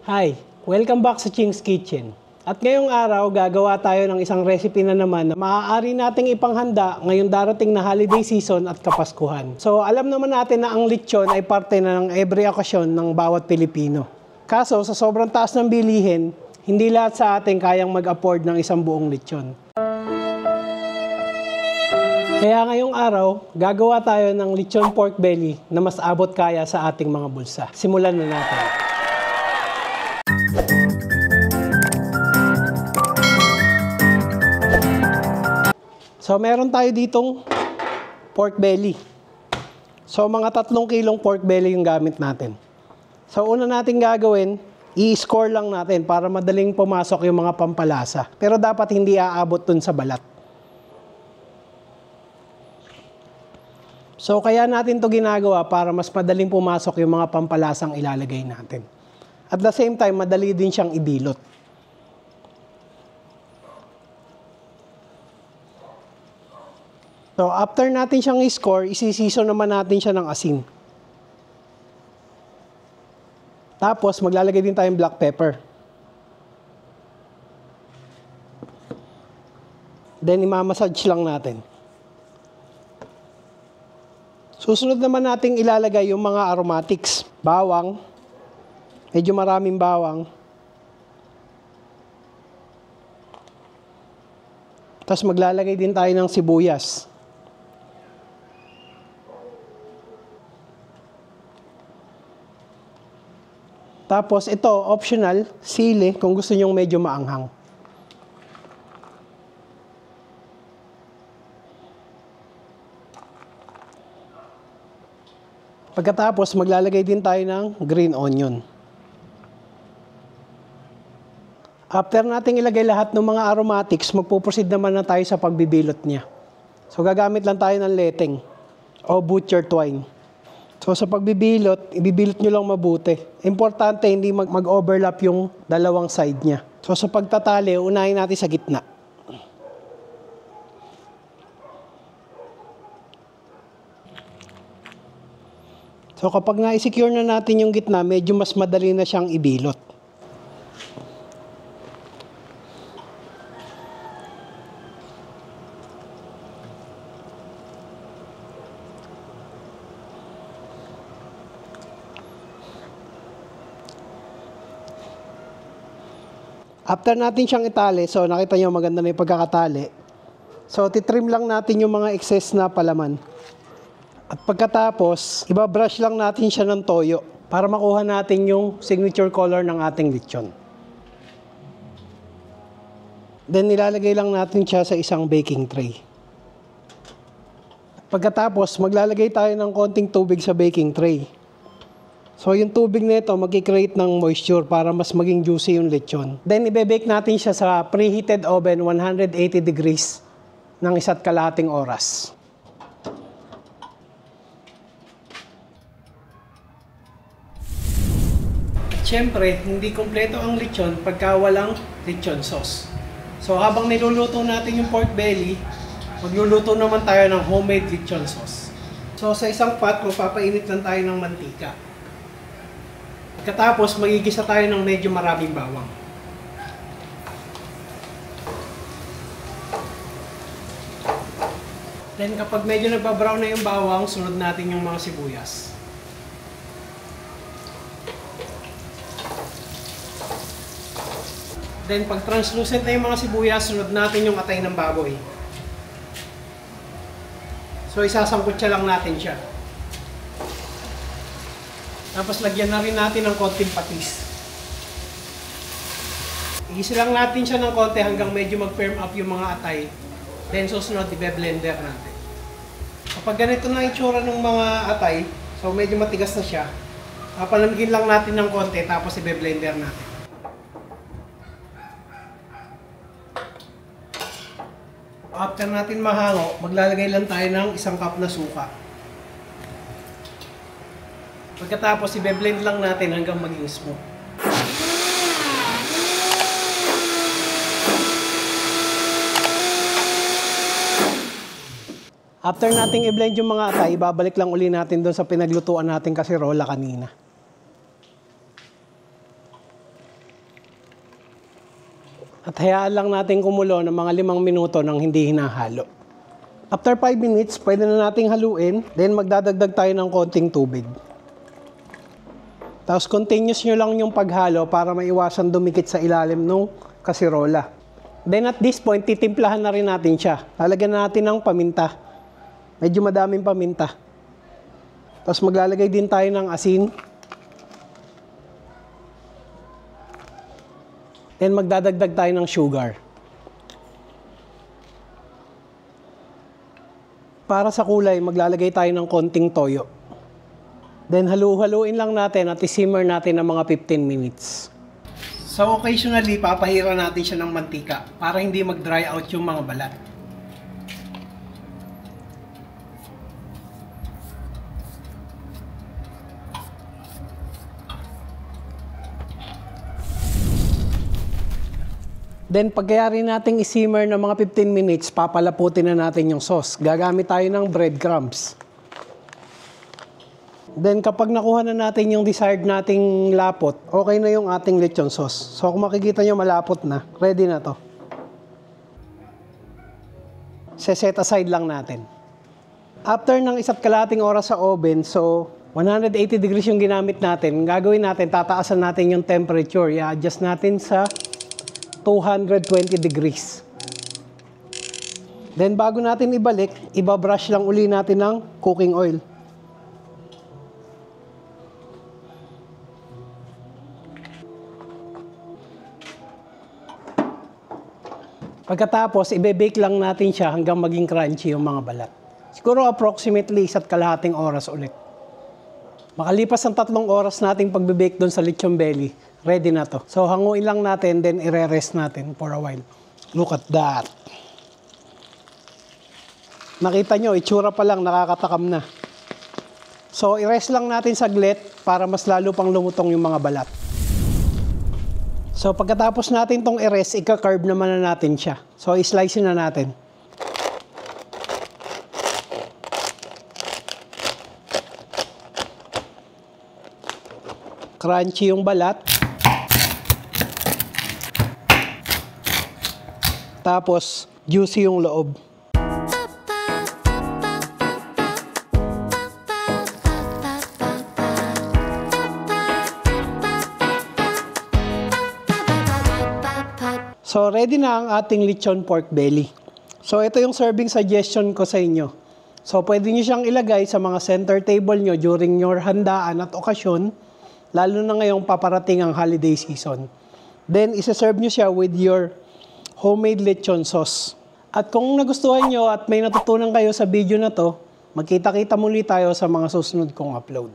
Hi! Welcome back sa Ching's Kitchen. At ngayong araw, gagawa tayo ng isang recipe na naman na maaari nating ipanghanda ngayong darating na holiday season at Kapaskuhan. So, alam naman natin na ang lechon ay parte na ng every okasyon ng bawat Pilipino. Kaso, sa sobrang taas ng bilihin, hindi lahat sa atin kayang mag-afford ng isang buong lechon. Kaya ngayong araw, gagawa tayo ng lechon pork belly na mas abot kaya sa ating mga bulsa. Simulan na natin. So, meron tayo ditong pork belly. So, mga 3 kilong pork belly yung gamit natin. So, una natin gagawin, i-score lang natin para madaling pumasok yung mga pampalasa. Pero dapat hindi aabot dun sa balat. So, kaya natin to ginagawa para mas madaling pumasok yung mga pampalasang ilalagay natin. At the same time, madali din siyang ibilot. So, after natin siyang i-score, isi-season naman natin siya ng asin. Tapos, maglalagay din tayong black pepper. Then, imamassage lang natin. Susunod naman nating ilalagay yung mga aromatics. Bawang. Medyo maraming bawang. Tapos maglalagay din tayo ng sibuyas. Tapos ito, optional, sili kung gusto nyong medyo maanghang. Pagkatapos, maglalagay din tayo ng green onion. After nating ilagay lahat ng mga aromatics, magpuproceed naman na tayo sa pagbibilot niya. So, gagamit lang tayo ng leteng o butcher twine. So, sa pagbibilot, ibibilot nyo lang mabuti. Importante, hindi mag-overlap yung dalawang side niya. So, sa pagtatali, unahin natin sa gitna. So, kapag na-secure na natin yung gitna, medyo mas madali na siyang ibilot. After natin siyang itali, so nakita nyo maganda na yung pagkakatali. So, titrim lang natin yung mga excess na palaman. At pagkatapos, ibabrush lang natin siya ng toyo para makuha natin yung signature color ng ating lechon. Then, nilalagay lang natin siya sa isang baking tray. Pagkatapos, maglalagay tayo ng konting tubig sa baking tray. So, yung tubig nito mag-create ng moisture para mas maging juicy yung lechon. Then, ibe-bake natin siya sa preheated oven 180 degrees ng 1.5 oras. Siyempre, hindi kumpleto ang lechon pagka walang lechon sauce. So, habang niluluto natin yung pork belly, magluluto naman tayo ng homemade lechon sauce. So, sa isang pot, magpapainit lang tayo ng mantika. Pagkatapos, magigisa tayo ng medyo maraming bawang. Then, kapag medyo nagbabrown na yung bawang, sunod natin yung mga sibuyas. Then, pag translucent na yung mga sibuyas, sunod natin yung atay ng baboy. So, isasangkutsa lang natin siya. Tapos, lagyan na rin natin ng konting patis. Igisa lang natin siya ng konti hanggang medyo mag-firm up yung mga atay. Then, susunod, i-blender natin. Kapag ganito na itsura ng mga atay, so medyo matigas na siya, palamigin lang natin ng konti, tapos i-blender natin. After natin mahango, maglalagay lang tayo ng 1 cup na suka. Pagkatapos, i-blend lang natin hanggang maging smooth. After nating i-blend yung mga atay, babalik lang uli natin doon sa pinaglutuan natin kasirola kanina. At hayaan lang natin kumulo ng mga 5 minuto nang hindi hinahalo. After 5 minutes, pwede na nating haluin. Then magdadagdag tayo ng konting tubig. Tapos continuous nyo lang yung paghalo para maiwasan dumikit sa ilalim ng kasirola. Then at this point, titimplahan na rin natin siya. Lalagyan natin ng paminta. Medyo madaming paminta. Tapos maglalagay din tayo ng asin. Then magdadagdag tayo ng sugar. Para sa kulay, maglalagay tayo ng konting toyo. Then halu-haluin lang natin at isimmer natin ng mga 15 minutes. So occasionally, papahira natin siya ng mantika para hindi mag-dry out yung mga balat. Then pagkayari nating isimmer ng mga 15 minutes, papalaputin na natin yung sauce. Gagamit tayo ng breadcrumbs. Then kapag nakuha na natin yung desired nating lapot, okay na yung ating lechon sauce. So kung makikita nyo malapot na, ready na to. Set aside lang natin. After ng 1.5 oras sa oven, so 180 degrees yung ginamit natin, gagawin natin, tataasan natin yung temperature. I-adjust natin sa 220 degrees. Then bago natin ibalik, ibabrush lang uli natin ng cooking oil. Pagkatapos, ibe-bake lang natin siya hanggang maging crunchy yung mga balat. Siguro approximately 1.5 oras ulit. Makalipas ang 3 oras nating pagbe-bake doon sa lechon belly, ready na to. So hanguin lang natin, then ire-rest natin for a while. Look at that. Nakita nyo, itsura pa lang, nakakatakam na. So i-rest lang natin saglit para mas lalo pang lumutong yung mga balat. So pagkatapos natin tong i-rest, ika-carve naman na natin siya. So i-slice na natin. Crunchy yung balat. Tapos, juicy yung loob. So, ready na ang ating lechon pork belly. So, ito yung serving suggestion ko sa inyo. So, pwede nyo siyang ilagay sa mga center table nyo during your handaan at okasyon, lalo na ngayong paparating ang holiday season. Then, isa-serve nyo siya with your homemade lechon sauce. At kung nagustuhan nyo at may natutunan kayo sa video na to, magkita-kita muli tayo sa mga susunod kong upload.